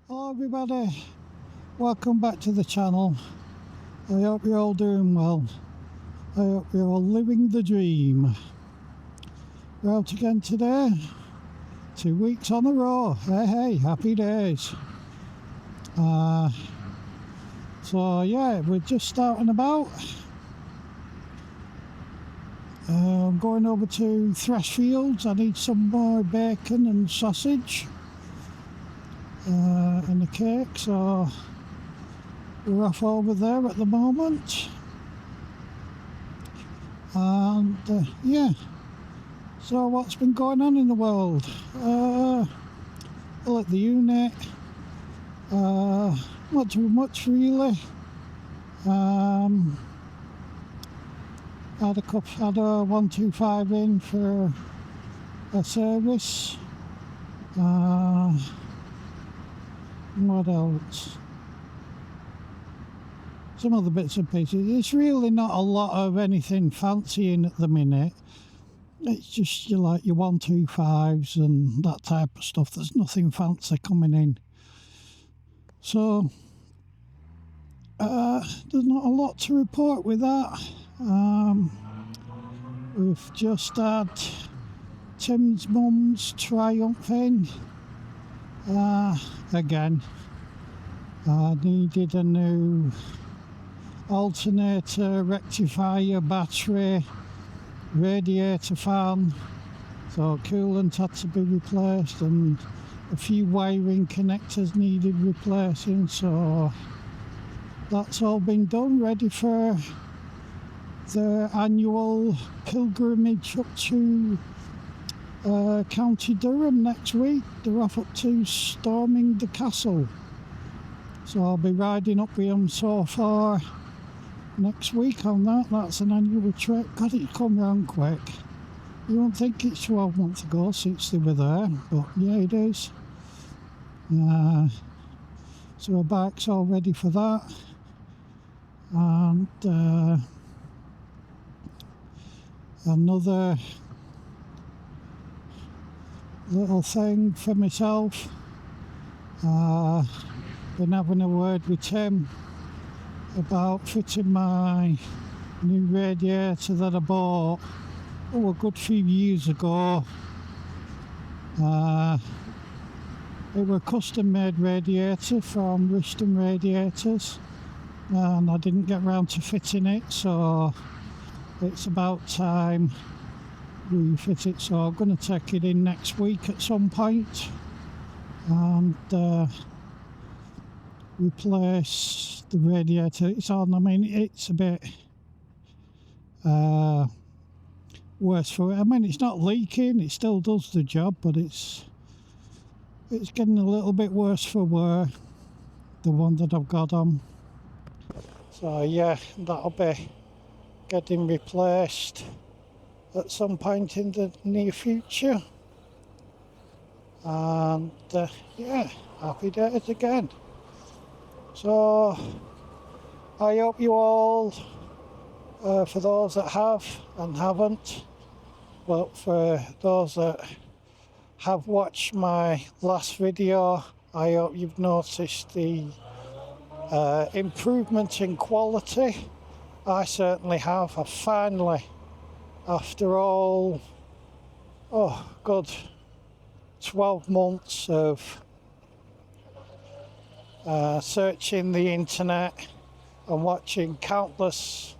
Hello everybody, welcome back to the channel. I hope you're all doing well. I hope you're all living the dream. We're out again today, 2 weeks on a row. Hey, happy days. So yeah, we're just starting about. I'm going over to Threshfield. I need some more bacon and sausage and a cake, so we're off over there at the moment. And yeah, so what's been going on in the world? Well, at the unit, not too much really. Had a 125 in for a service. What else? Some other bits and pieces. It's really not a lot of anything fancy in at the minute. It's just your 125s and that type of stuff. There's nothing fancy coming in. So there's not a lot to report with that. We've just had Tim's mum's triumphing again. I needed a new alternator, rectifier, battery, radiator fan, so coolant had to be replaced and a few wiring connectors needed replacing, so that's all been done, ready for the annual pilgrimage up to County Durham next week. They're off up to storming the castle, so I'll be riding up with them so far next week on that. That's an annual trip. God, it's come round quick. You won't think it's 12 months ago since they were there, but yeah, it is. So our bike's all ready for that. And another little thing for myself. Been having a word with Tim about fitting my new radiator that I bought a good few years ago. It was a custom made radiator from Rishton Radiators, and I didn't get round to fitting it, so it's about time we fit it. So I'm going to take it in next week at some point and replace the radiator it's on. I mean, it's a bit worse for it. I mean, it's not leaking, it still does the job, but it's getting a little bit worse for wear, the one that I've got on. So yeah, that'll be getting replaced at some point in the near future. And yeah, happy days again. So I hope you all, for those that have and haven't, but for those that have watched my last video, I hope you've noticed the improvement in quality. I certainly have. I finally, after all, good 12 months of searching the internet and watching countless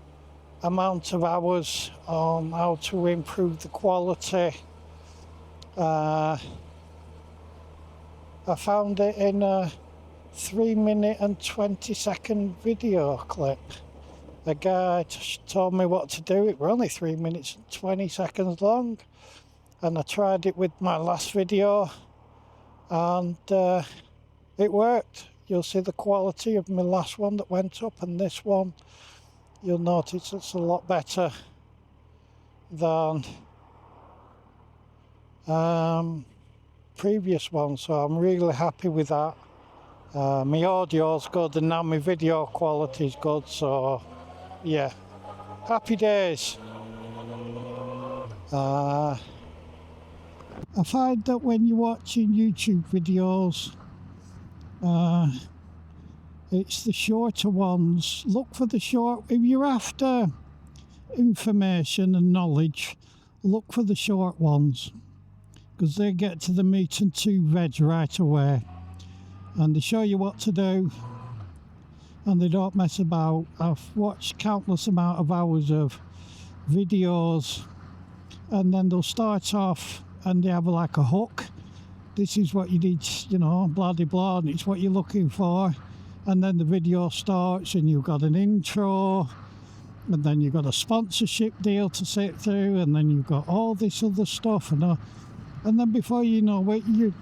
amount of hours on how to improve the quality, I found it in a 3-minute and 20-second video clip. A guy told me what to do. It was only 3 minutes and 20 seconds long, and I tried it with my last video and it worked. You'll see the quality of my last one that went up, and this one you'll notice it's a lot better than previous one, so I'm really happy with that. My audio's good and now my video quality's good, so yeah, happy days. I find that when you're watching YouTube videos, It's the shorter ones. Look for the short. If you're after information and knowledge, look for the short ones, because they get to the meat and two veg right away, and they show you what to do, and they don't mess about. I've watched countless amount of hours of videos, and then they'll start off and they have like a hook. This is what you need, you know, blah de blah, and it's what you're looking for. And then the video starts and you've got an intro, and then you've got a sponsorship deal to sit through, and then you've got all this other stuff, and then before you know it, you're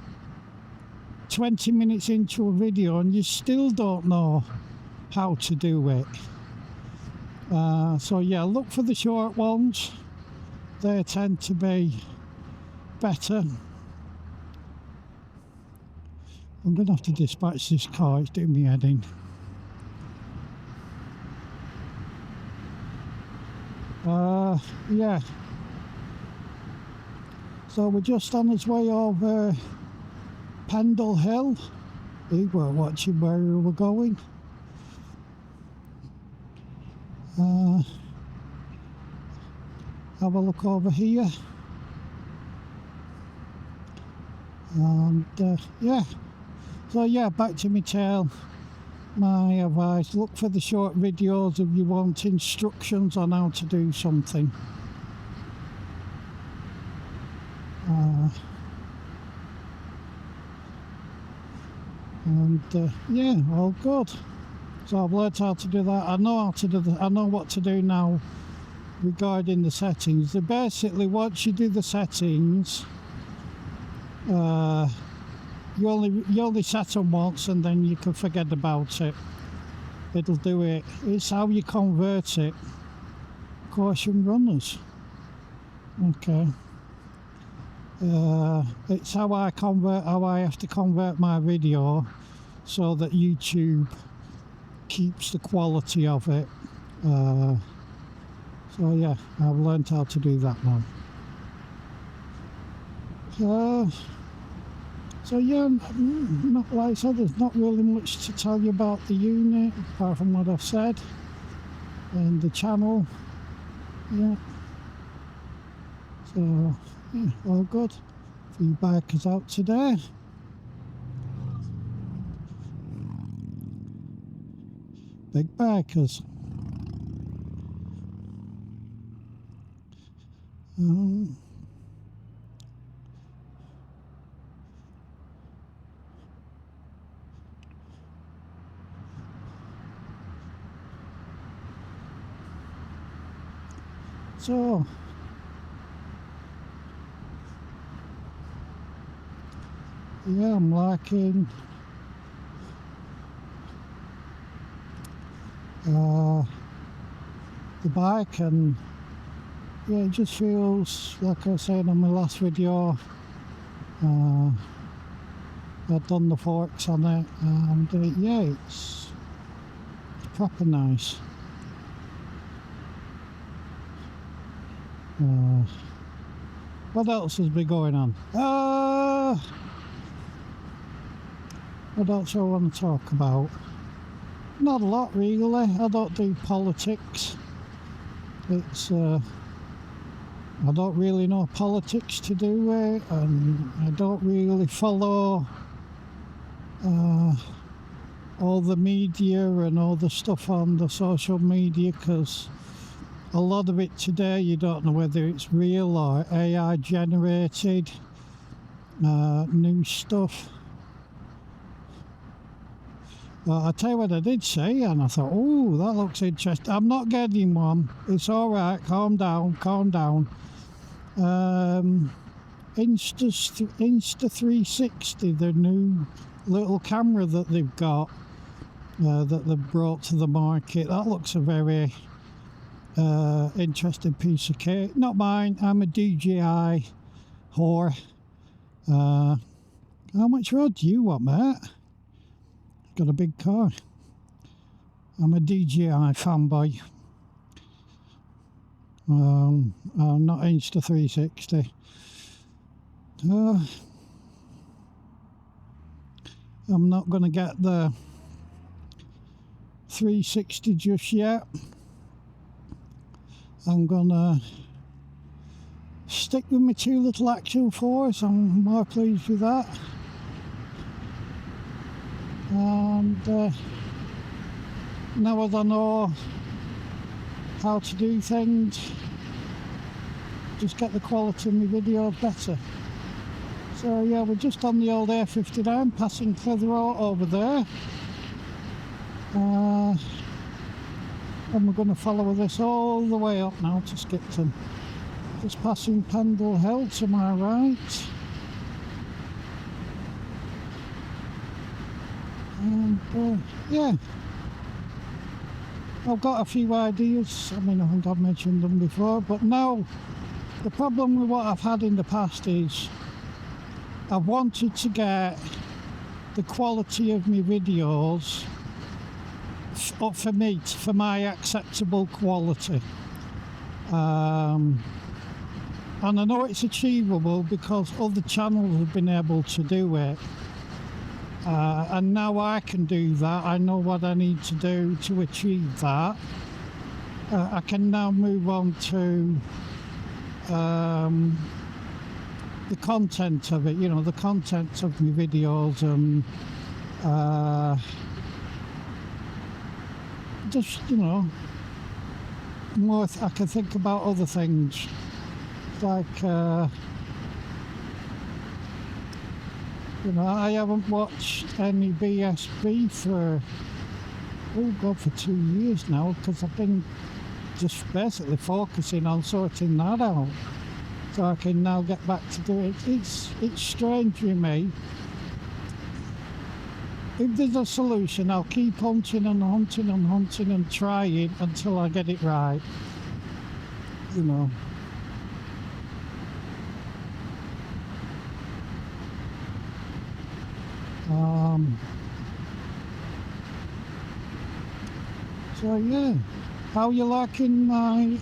20 minutes into a video and you still don't know how to do it. So yeah, look for the short ones. They tend to be better. I'm going to have to dispatch this car, it's doing me head in. Yeah. So we're just on his way over Pendle Hill. We were watching where we were going. Have a look over here. And yeah. So yeah, back to my tale. My advice, look for the short videos if you want instructions on how to do something. Yeah, all good. So I've learnt how to do that. I know how to do I know what to do now regarding the settings. Basically, once you do the settings, you only set them once, and then you can forget about it. It'll do it. It's how you convert it. Caution runners. Okay. It's how I have to convert my video so that YouTube keeps the quality of it. So yeah, I've learned how to do that now. So yeah, not like I said, there's not really much to tell you about the unit apart from what I've said, and the channel. Yeah. So yeah, all good. Few bikers out today. Big bikers. So yeah, I'm liking the bike, and yeah, it just feels like I was saying on my last video. I've done the forks on it, and yeah, it's proper nice. What else has been going on? What else I want to talk about? Not a lot really. I don't do politics. It's I don't really know politics to do it, and I don't really follow all the media and all the stuff on the social media, because a lot of it today you don't know whether it's real or AI generated new stuff. Well, I'll tell you what I did say, and I thought, oh, that looks interesting. I'm not getting one. It's all right. Calm down. Calm down. Insta360, the new little camera that they've got, that they've brought to the market. That looks a very interesting piece of kit. Not mine. I'm a DJI whore. How much road do you want, mate? Got a big car. I'm a DJI fanboy. I'm not Insta360. I'm not going to get the 360 just yet. I'm going to stick with my 2 little Action 4s. I'm more pleased with that. And now that I know how to do things, just get the quality of my videos better. So yeah, we're just on the old A59, passing Clitheroe over there. And we're going to follow this all the way up now to Skipton. Just passing Pendle Hill to my right. And yeah, I've got a few ideas. I mean, I think I've mentioned them before, but now the problem with what I've had in the past is I've wanted to get the quality of my videos up for me, for my acceptable quality. And I know it's achievable because other channels have been able to do it. And now I can do that. I know what I need to do to achieve that. I can now move on to the content of it, you know, the content of my videos, and just, you know, more I can think about other things, like you know, I haven't watched any BSB for, oh God, for 2 years now, because I've been just basically focusing on sorting that out, so I can now get back to do it. It's strange with me. If there's a solution, I'll keep hunting and hunting and hunting and trying until I get it right, you know. So yeah, how you liking my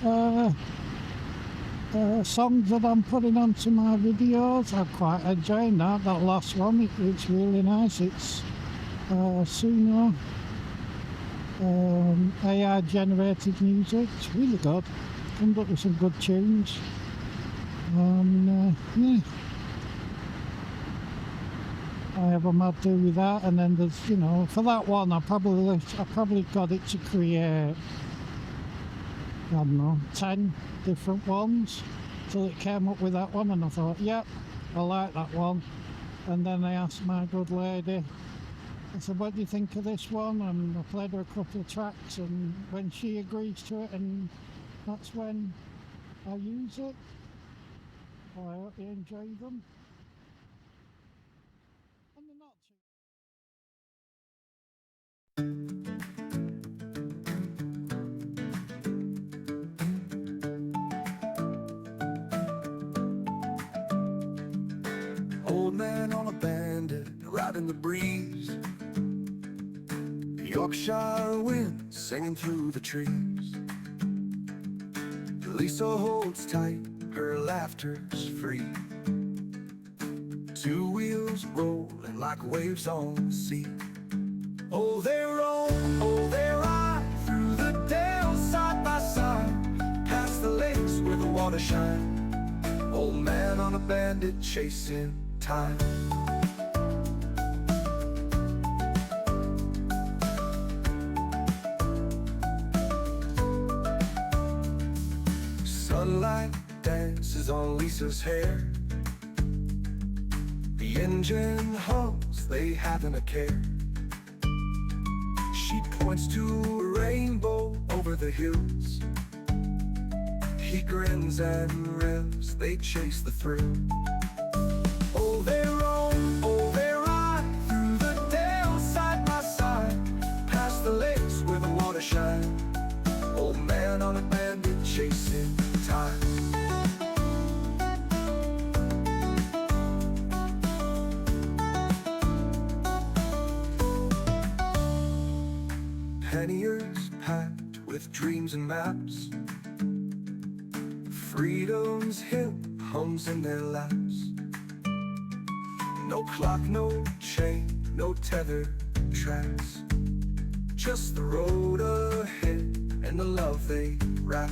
songs that I'm putting onto my videos? I'm quite enjoying that last one. It's really nice. It's Suno AI generated music. It's really good. Comes up with some good tunes. Yeah, I have a mad do with that. And then there's, you know, for that one I probably got it to create, I don't know, 10 different ones till it came up with that one, and I thought, yep, I like that one. And then I asked my good lady, I said, what do you think of this one? And I played her a couple of tracks, and when she agrees to it, and that's when I use it. Well, I hope you enjoy them. And they're not too... Old man on a bandit, riding the breeze. Yorkshire wind singing through the trees. Lisa holds tight, her laughter's free. 2 wheels rolling like waves on the sea. Oh, they roll, oh, they ride through the dale side by side, past the lakes where the water shine. Old man on a bandit chasing time. Sunlight dances on Lisa's hair. The engine hums, they haven't a care. She points to a rainbow over the hills. He grins and revs, they chase the thrill. Oh, they roll, oh, they ride through the dale side by side, past the lakes where the water shine. Old man on a bandit chasing time. Panniers packed with dreams and maps. Freedom's hymn hums in their laps. No clock, no chain, no tether tracks, just the road ahead and the love they wrap.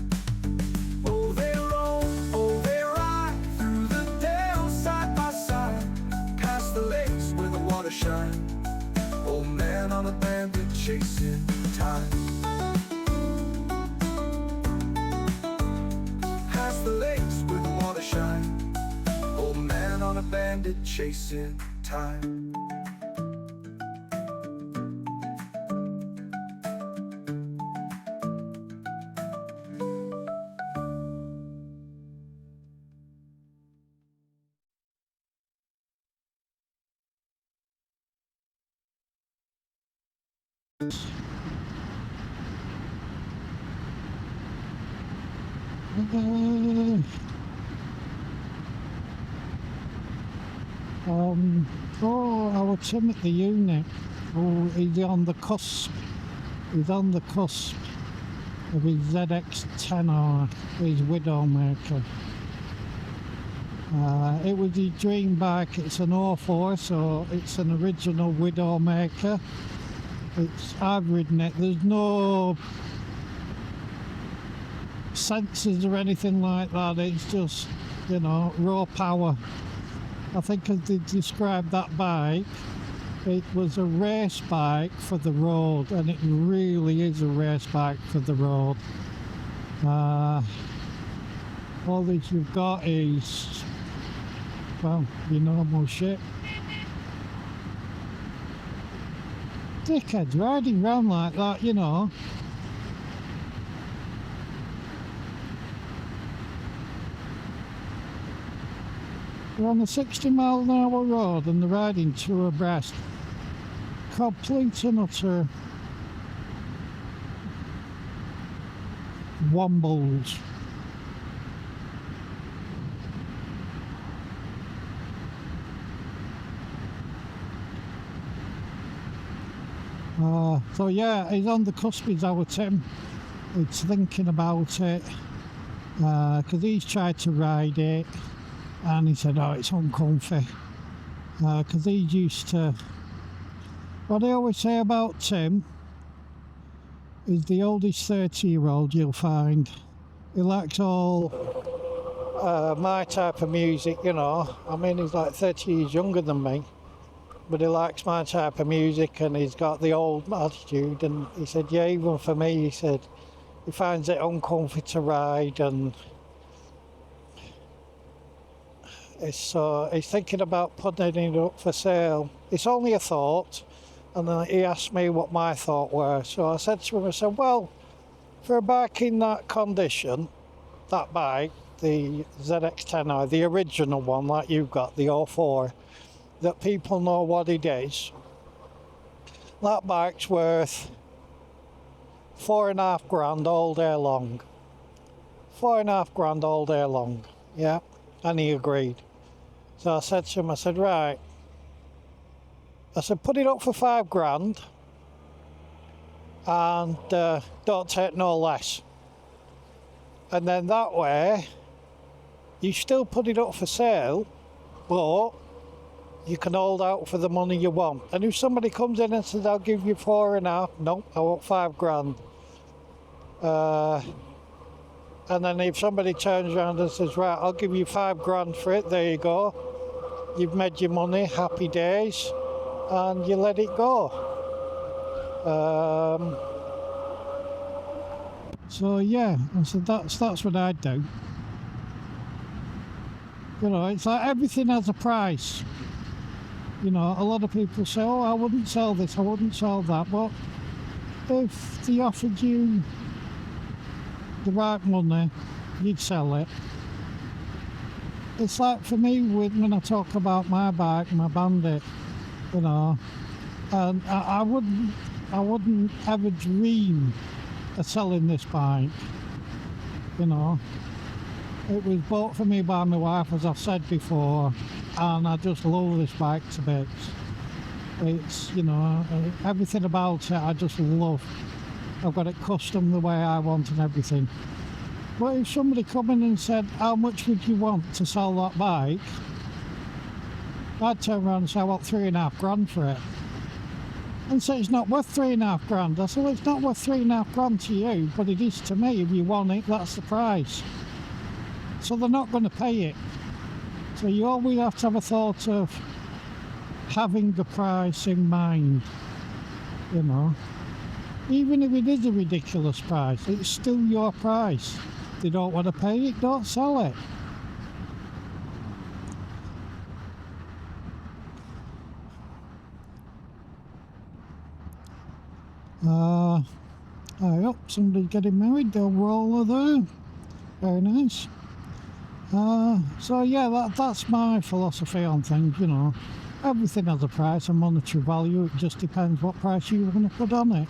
Oh, they roam, oh, they ride through the dale side by side, past the lakes where the water shine. Old man on a bandit chasing time, past the lakes where the water shine. Old man on a bandit chasing time. Our Tim at the unit. Oh, he's on the cusp. He's on the cusp of his ZX10R, his Widowmaker. It was his dream bike. It's an 04, so it's an original Widowmaker. I've ridden it. There's no sensors or anything like that. It's just, you know, raw power. I think as they described that bike, it was a race bike for the road, and it really is a race bike for the road. All that you've got is, well, your normal shit. Dickheads riding around like that, you know. We're on a 60-mile-an-hour road and they're riding two abreast. Complete and utter wombles. So yeah, he's on the cusp, he's our Tim. He's thinking about it, because he's tried to ride it and he said, oh, it's uncomfy, because he's used to, what I always say about Tim is the oldest 30-year-old you'll find. He likes all my type of music, you know. I mean, he's like 30 years younger than me, but he likes my type of music and he's got the old attitude. And he said, yeah, even for me, he said, he finds it uncomfy to ride, and he's thinking about putting it up for sale. It's only a thought. And then he asked me what my thought were. So I said to him, I said, well, for a bike in that condition, that bike, the ZX10R, the original one like you've got, the 04, that people know what it is, that bike's worth $4,500 all day long. $4,500 all day long, yeah, and he agreed. So I said to him, I said, right, I said, put it up for $5,000 and don't take no less. And then that way, you still put it up for sale, but you can hold out for the money you want. And if somebody comes in and says, I'll give you 4.5, no, I want $5,000. And then if somebody turns around and says, right, I'll give you $5,000 for it, there you go. You've made your money, happy days. And you let it go. So yeah, I said that's what I'd do. You know, it's like everything has a price. You know, a lot of people say, oh, I wouldn't sell this, I wouldn't sell that. But if they offered you the right money, you'd sell it. It's like for me, when I talk about my bike, my Bandit, you know, and I wouldn't ever dream of selling this bike, you know. It was bought for me by my wife, as I've said before, and I just love this bike to bits. It's, you know, everything about it I just love. I've got it custom the way I want and everything. But if somebody come in and said, how much would you want to sell that bike? I'd turn around and say, I want $3,500 for it. And so it's not worth 3.5 grand. I said, well, it's not worth 3.5 grand to you, but it is to me. If you want it, that's the price. So they're not going to pay it. So you always have to have a thought of having the price in mind, you know. Even if it is a ridiculous price, it's still your price. If they don't want to pay it, don't sell it. I hope somebody's getting married. They'll roll her there. Very nice. So yeah, that's my philosophy on things, you know. Everything has a price, a monetary value. It just depends what price you want to put on it.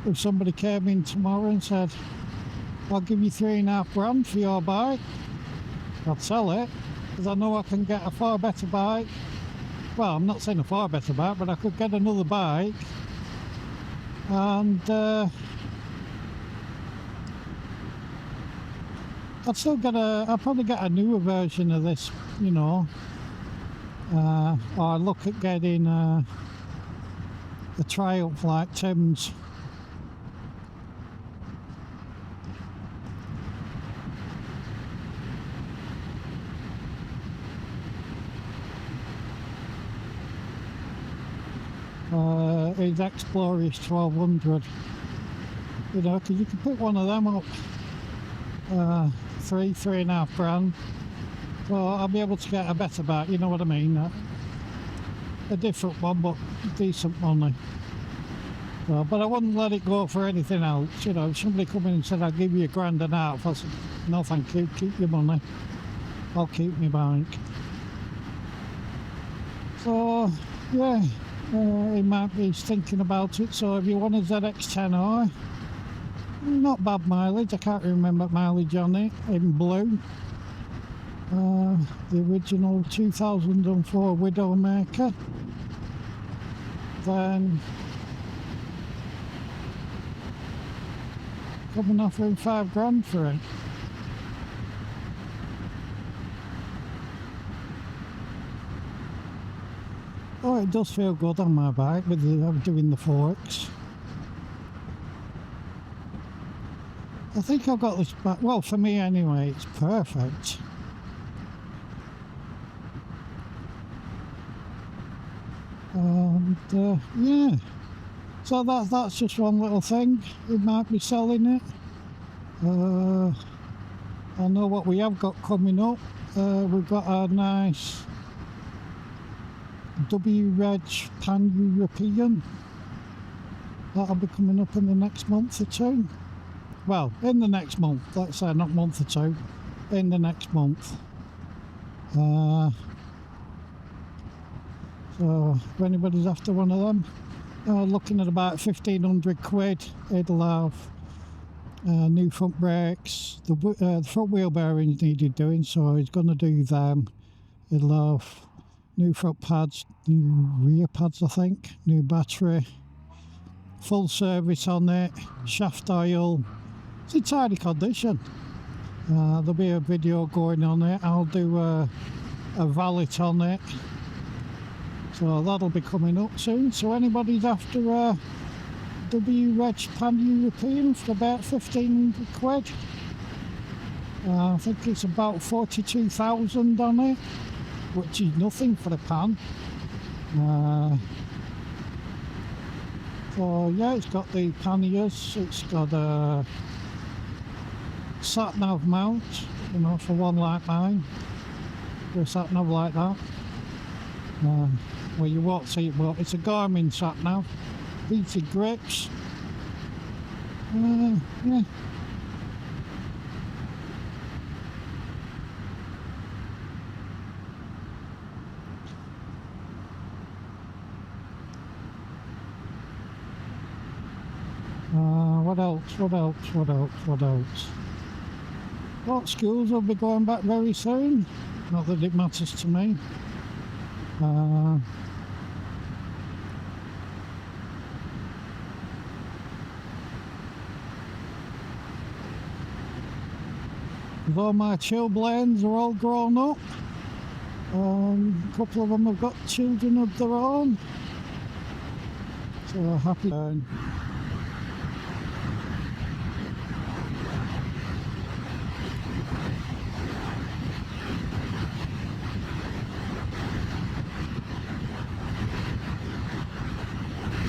If somebody came in tomorrow and said, I'll give you 3.5 grand for your bike, I'd sell it, because I know I can get a far better bike. Well, I'm not saying a far better bike, but I could get another bike and I'll probably get a newer version of this, you know, or I'll look at getting a Triumph like Tim's. His Explorer is 1200, you know, because you can pick one of them up 3.5 grand. So I'll be able to get a better bike, you know what I mean, a different one, but decent money. So, but I wouldn't let it go for anything else, you know. If somebody come in and said I'll give you £1.5, I said no thank you, keep your money, I'll keep my bike. So yeah, he might be thinking about it. So if you want a ZX10R, not bad mileage, I can't remember mileage on it, in blue. The original 2004 Widowmaker. Then coming offering 5 grand for it. Oh, it does feel good on my bike with doing the forks. I think I've got this bike, well, for me anyway, it's perfect. And yeah, so that's just one little thing. We might be selling it. I know what we have got coming up. We've got a nice W-Reg Pan-European. That'll be coming up in the next month or two. Well, in the next month, let's say, not month or two, in the next month. So if anybody's after one of them, looking at about 1,500 quid. It'll have new front brakes, the front wheel bearings needed doing, so he's going to do them. It'll have new front pads, new rear pads I think, new battery, full service on it, shaft oil. It's in tidy condition. There'll be a video going on it. I'll do a valet on it. So that'll be coming up soon. So anybody's after a W-Reg Pan-European for about 1,500 quid. I think it's about 42,000 on it, which is nothing for a pan. So yeah, it's got the panniers, it's got a sat-nav mount, you know, for one like mine, for a sat-nav like that. Well, you won't see it, but it's a Garmin sat-nav, heated grips. Yeah. What else? Well, schools will be going back very soon. Not that it matters to me. Although my chilblains are all grown up, a couple of them have got children of their own, so happy.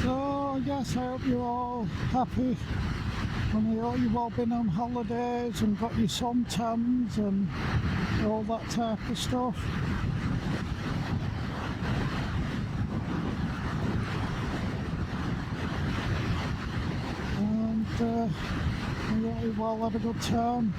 So yes, I hope you're all happy. And I hope you've all been on holidays and got your suntans and all that type of stuff. And I hope you've all had a good time.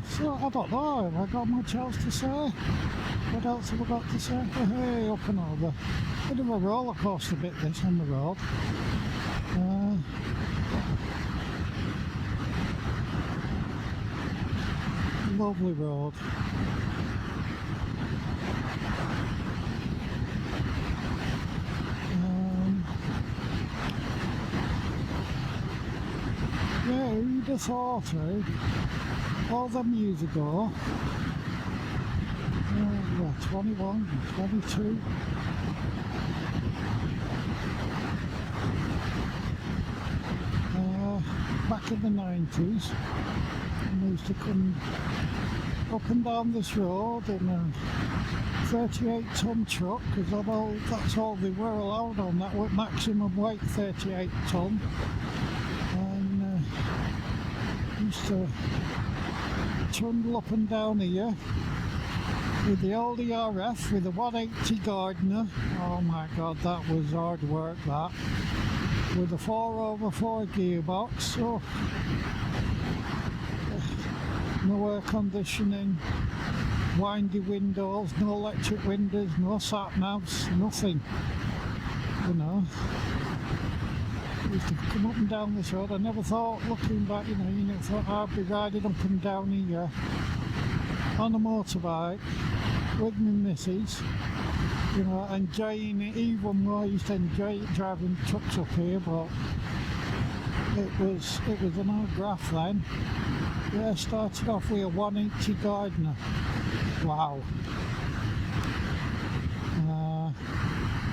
So I don't know, have I got much else to say? What else have I got to say? Oh, hey, up and over. Bit of a roller coaster bit this on the road. Lovely road. Yeah, who'd have thought, eh? All them years ago, 21, 22, back in the 90s, I used to come up and down this road in a 38-ton truck, because that's all they were allowed on, that was maximum weight, 38 ton, and used to trundle up and down here with the old ERF with the 180 Gardner. Oh my god, that was hard work, that, with a 4x4 gearbox. So no air conditioning, windy windows, no electric windows, no sat navs, nothing, you know. Used to come up and down this road. I never thought, looking back, you never thought I'd be riding up and down here on a motorbike with my missus, enjoying it even more. I used to enjoy it driving trucks up here, but it was an old graph then. Yeah, started off with a 180 Gardner. Wow.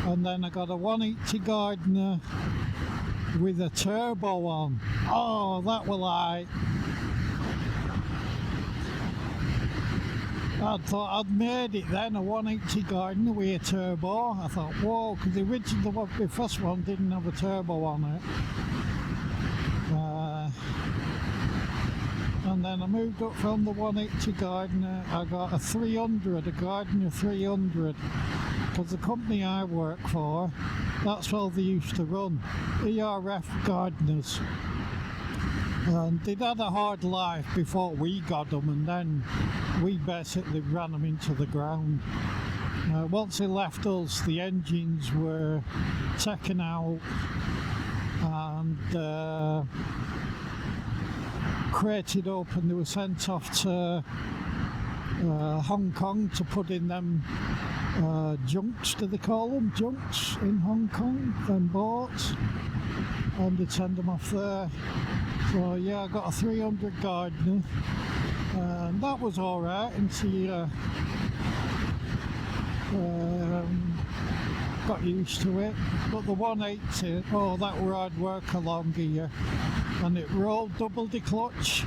And then I got a 180 Gardner with a turbo on. Oh, that was like, I thought I'd made it then, a 180 Gardner with a turbo. I thought, whoa, because the original one, the first one didn't have a turbo on it. And then I moved up from the 180 Gardner, I got a 300, a Gardner 300, because the company I work for, that's all they used to run, ERF Gardners. And they'd had a hard life before we got them, and then we basically ran them into the ground. Once they left us, the engines were taken out and crated up, and they were sent off to Hong Kong to put in them junks, do they call them? Junks in Hong Kong, them boats, and they'd send them off there. So yeah, I got a 300 Gardner, and that was alright until got used to it. But the 180, oh, that were hard work along here, and it rolled double declutch.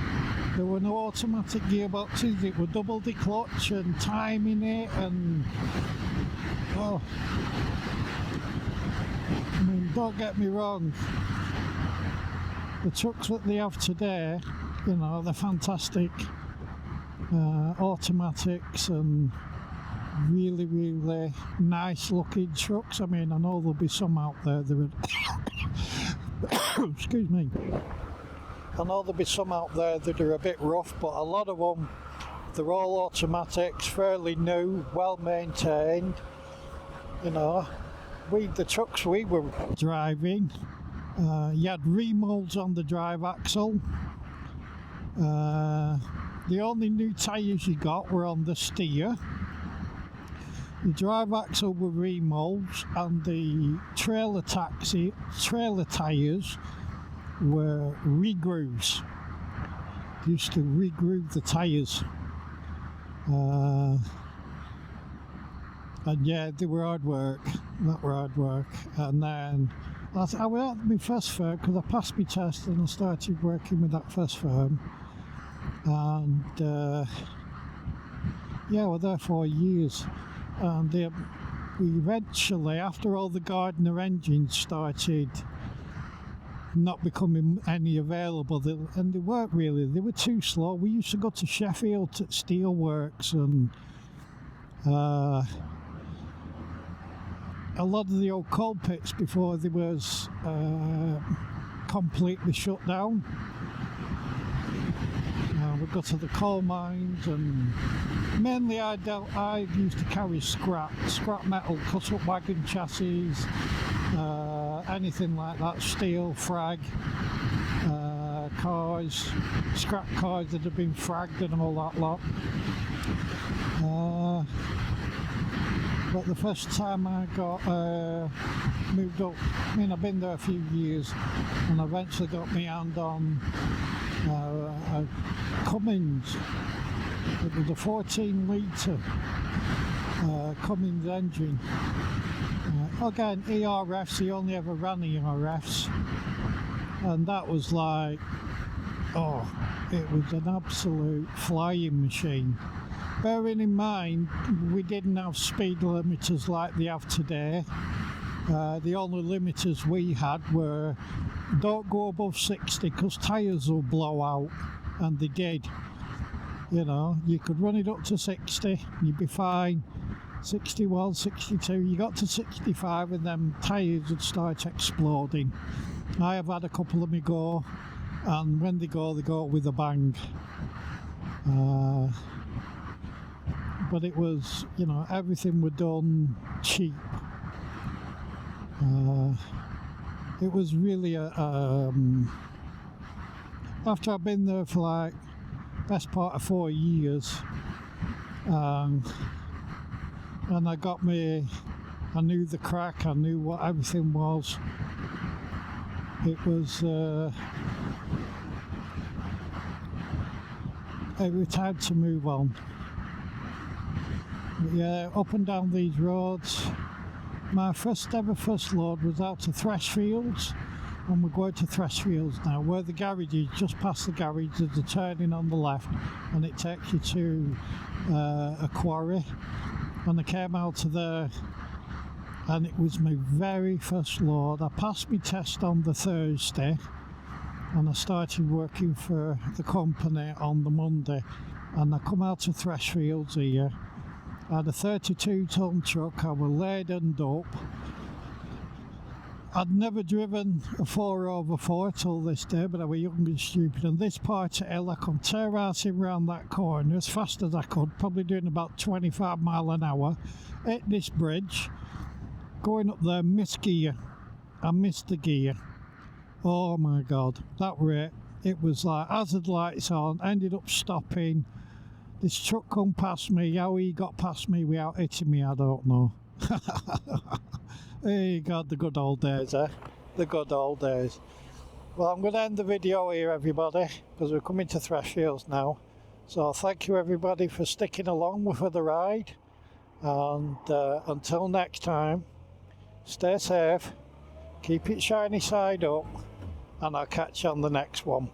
There were no automatic gearboxes, it was double declutch and timing it, and oh, I mean, don't get me wrong, the trucks that they have today, they're fantastic automatics and really, really nice looking trucks. I mean, I know there'll be some out there that are excuse me, I know there'll be some out there that are a bit rough, but a lot of them, they're all automatics, fairly new, well maintained. You know, the trucks we were driving, you had remolds on the drive axle. The only new tyres you got were on the steer. The drive axle were remolds, and the trailer tyres were regrooves. Used to regroove the tyres. And yeah, they were hard work. That were hard work. And then I went at my first firm because I passed my test and I started working with that first firm. And yeah, I was there for years. And we eventually, after all the Gardner engines started not becoming any available, and they weren't really, they were too slow. We used to go to Sheffield to steelworks, and a lot of the old coal pits before they was completely shut down. We'd go to the coal mines, and mainly I used to carry scrap metal, cut up wagon chassis, anything like that, steel, frag, cars, scrap cars that had been fragged and all that lot. But the first time I got moved up, I mean, I've been there a few years, and I eventually got my hand on a Cummins. It was a 14 litre Cummins engine. Again, ERFs, he only ever ran ERFs, and that was like, oh, it was an absolute flying machine. Bearing in mind, we didn't have speed limiters like they have today. The only limiters we had were don't go above 60 because tyres will blow out, and they did. You know, you could run it up to 60, you'd be fine. 61, 62, you got to 65 and then tyres would start exploding. I have had a couple of me go, and when they go with a bang. But it was, you know, everything was done cheap. It was really after I've been there for like best part of 4 years, and I knew the crack, I knew what everything was. It was time to move on. But yeah, up and down these roads. My first load was out to Threshfields, and we're going to Threshfields now, where the garage is. Just past the garage, there's a turning on the left, and it takes you to a quarry. And I came out of there, and it was my very first load. I passed my test on the Thursday, and I started working for the company on the Monday, and I come out to Threshfields here. I had a 32-ton truck. I was ladened up. I'd never driven a 4x4 till this day, but I was young and stupid. And this part of hill, I come tear-outing round that corner as fast as I could, probably doing about 25 mile an hour. Hit this bridge, going up there, missed gear. I missed the gear. Oh my God, that was it. It was like hazard lights on, ended up stopping. This truck come past me. How he got past me without hitting me, I don't know. Hey God, the good old days, eh? The good old days. Well, I'm going to end the video here, everybody, because we're coming to Threshfields now. So thank you, everybody, for sticking along for the ride. And until next time, stay safe, keep it shiny side up, and I'll catch you on the next one.